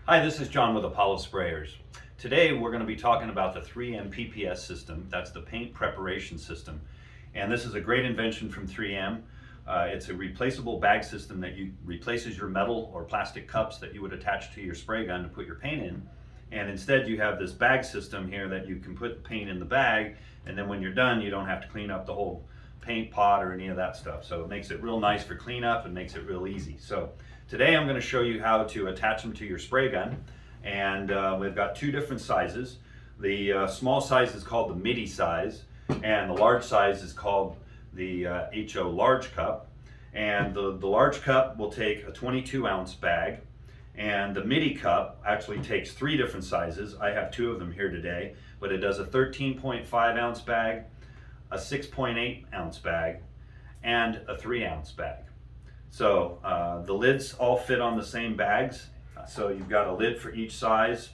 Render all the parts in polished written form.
Hi, this is John with Apollo Sprayers. Today we're going to be talking about the 3M PPS system. That's the paint preparation system. And this is a great invention from 3M. It's a replaceable bag system that replaces your metal or plastic cups that you would attach to your spray gun to put your paint in. And instead you have this bag system here that you can put the paint in the bag, and then when you're done you don't have to clean up the whole paint pot or any of that stuff. So it makes it real nice for cleanup and makes it real easy. So today I'm going to show you how to attach them to your spray gun, and we've got two different sizes. The small size is called the midi size, and the large size is called the HO large cup. And the large cup will take a 22-ounce bag, and the midi cup actually takes three different sizes. I have two of them here today, but it does a 13.5-ounce bag, a 6.8-ounce bag, and a 3-ounce bag. So the lids all fit on the same bags. So you've got a lid for each size,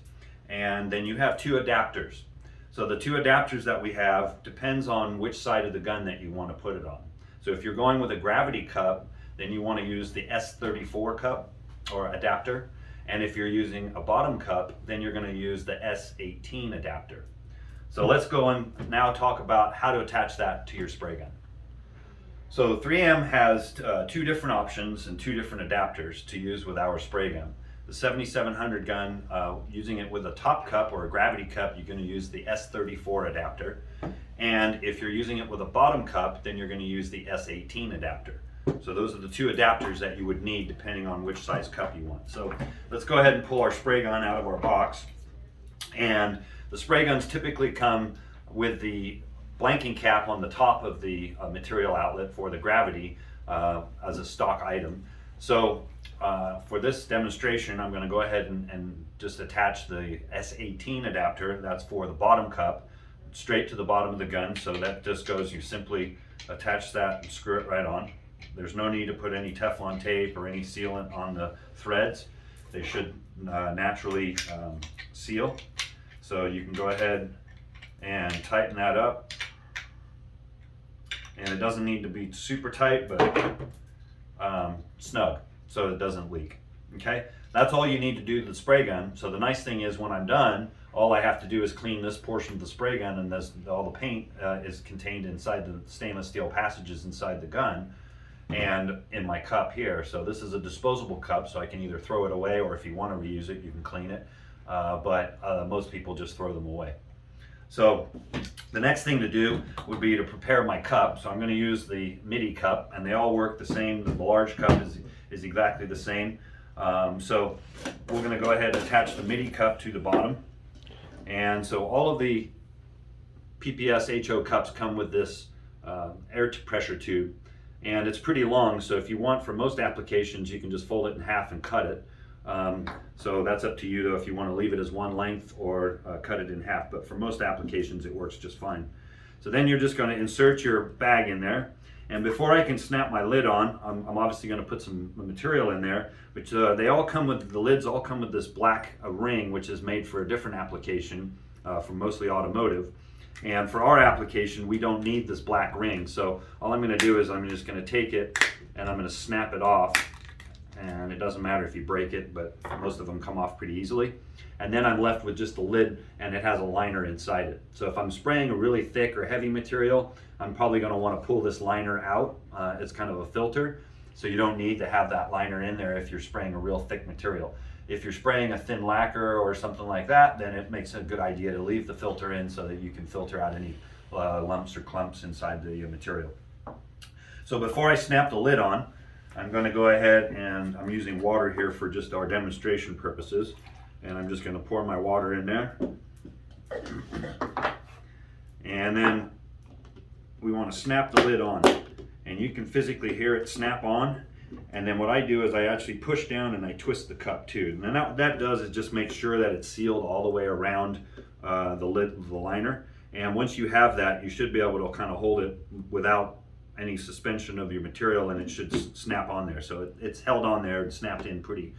and then you have two adapters. So the two adapters that we have depends on which side of the gun that you want to put it on. So if you're going with a gravity cup, then you want to use the S34 cup or adapter. And if you're using a bottom cup, then you're going to use the S18 adapter. So let's go and now talk about how to attach that to your spray gun. So 3M has two different options and two different adapters to use with our spray gun. The 7700 gun, using it with a top cup or a gravity cup, you're going to use the S34 adapter. And if you're using it with a bottom cup, then you're going to use the S18 adapter. So those are the two adapters that you would need depending on which size cup you want. So let's go ahead and pull our spray gun out of our box. And the spray guns typically come with the blanking cap on the top of the material outlet for the gravity as a stock item. So for this demonstration, I'm going to go ahead and just attach the S18 adapter. That's for the bottom cup, straight to the bottom of the gun. So that just goes, you simply attach that and screw it right on. There's no need to put any Teflon tape or any sealant on the threads. They should naturally seal. So you can go ahead and tighten that up. And it doesn't need to be super tight, but snug, so it doesn't leak. Okay, that's all you need to do to the spray gun. So the nice thing is, when I'm done, all I have to do is clean this portion of the spray gun, and all the paint is contained inside the stainless steel passages inside the gun and in my cup here. So this is a disposable cup, so I can either throw it away, or if you want to reuse it, you can clean it. But most people just throw them away. So the next thing to do would be to prepare my cup. So I'm going to use the midi cup, and they all work the same. The large cup is exactly the same. So we're going to go ahead and attach the midi cup to the bottom. And so all of the PPS HO cups come with this air pressure tube, and it's pretty long. So if you want, for most applications, you can just fold it in half and cut it. So that's up to you though, if you want to leave it as one length or cut it in half, but for most applications it works just fine. So then you're just going to insert your bag in there, and before I can snap my lid on, I'm obviously going to put some material in there, which they all come with, the lids all come with this black ring, which is made for a different application, for mostly automotive. And for our application, we don't need this black ring. So all I'm going to do is I'm just going to take it and I'm going to snap it off. And it doesn't matter if you break it, but most of them come off pretty easily. And then I'm left with just the lid, and it has a liner inside it. So if I'm spraying a really thick or heavy material, I'm probably going to want to pull this liner out. It's kind of a filter, so you don't need to have that liner in there if you're spraying a real thick material. If you're spraying a thin lacquer or something like that, then it makes a good idea to leave the filter in so that you can filter out any lumps or clumps inside the material. So before I snap the lid on, I'm going to go ahead, and I'm using water here for just our demonstration purposes, and I'm just going to pour my water in there. And then we want to snap the lid on, and you can physically hear it snap on. And then what I do is I actually push down and I twist the cup too. And then what that does is just make sure that it's sealed all the way around the lid of the liner. And once you have that, you should be able to kind of hold it without any suspension of your material, and it should snap on there. So it's held on there and snapped in pretty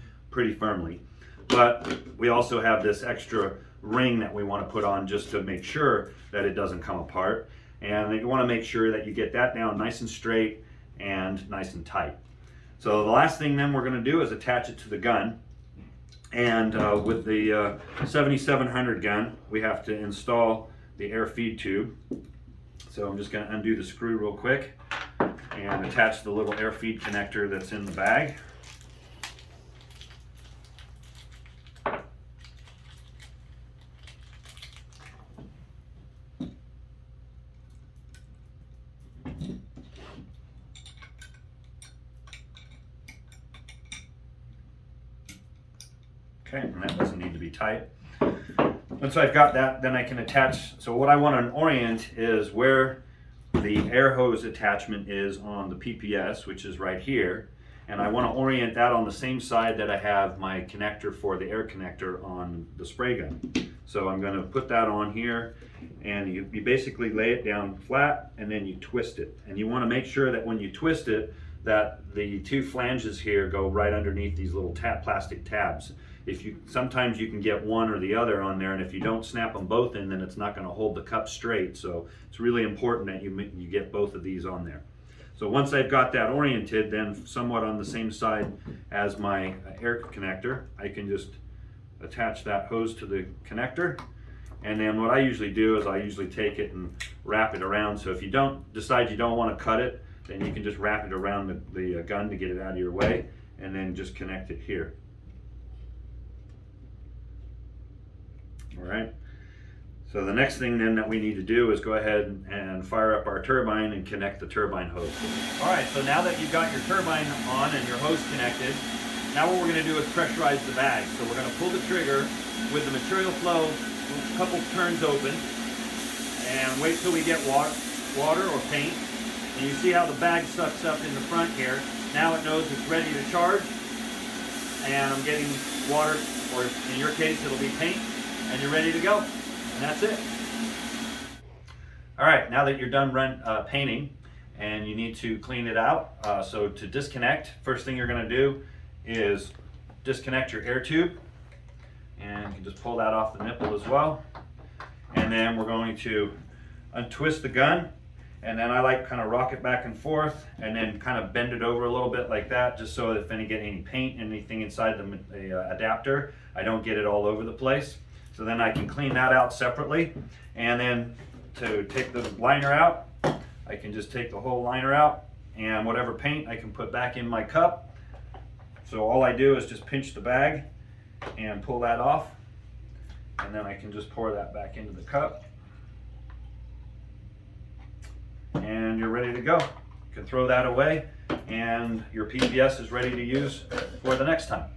firmly. But we also have this extra ring that we want to put on just to make sure that it doesn't come apart. And you want to make sure that you get that down nice and straight and nice and tight. So the last thing then we're going to do is attach it to the gun. And with the 7700 gun, we have to install the air feed tube. So I'm just going to undo the screw real quick and attach the little air feed connector that's in the bag. Okay, and that doesn't need to be tight. Once I've got that, then I can attach. So what I want to orient is where the air hose attachment is on the PPS, which is right here. And I want to orient that on the same side that I have my connector for the air connector on the spray gun. So I'm going to put that on here, and you basically lay it down flat and then you twist it. And you want to make sure that when you twist it, that the two flanges here go right underneath these little plastic tabs. Sometimes you can get one or the other on there, and if you don't snap them both in, then it's not going to hold the cup straight. So it's really important that you get both of these on there. So once I've got that oriented, then somewhat on the same side as my air connector, I can just attach that hose to the connector. And then what I usually do is I usually take it and wrap it around. So if you decide you don't want to cut it, then you can just wrap it around the gun to get it out of your way, and then just connect it here. All right. So the next thing then that we need to do is go ahead and fire up our turbine and connect the turbine hose. All right, so now that you've got your turbine on and your hose connected, now what we're going to do is pressurize the bag. So we're going to pull the trigger with the material flow a couple turns open and wait till we get water or paint. And you see how the bag sucks up in the front here. Now it knows it's ready to charge, and I'm getting water, or in your case it'll be paint, and you're ready to go. And that's it. All right, now that you're done painting and you need to clean it out, so to disconnect, first thing you're going to do is disconnect your air tube, and you can just pull that off the nipple as well. And then we're going to untwist the gun, and then I like kind of rock it back and forth and then kind of bend it over a little bit like that, just so if I get any paint, anything inside the adapter, I don't get it all over the place. So then I can clean that out separately. And then to take the liner out, I can just take the whole liner out, and whatever paint I can put back in my cup. So all I do is just pinch the bag and pull that off, and then I can just pour that back into the cup. And you're ready to go. You can throw that away, and your PPS is ready to use for the next time.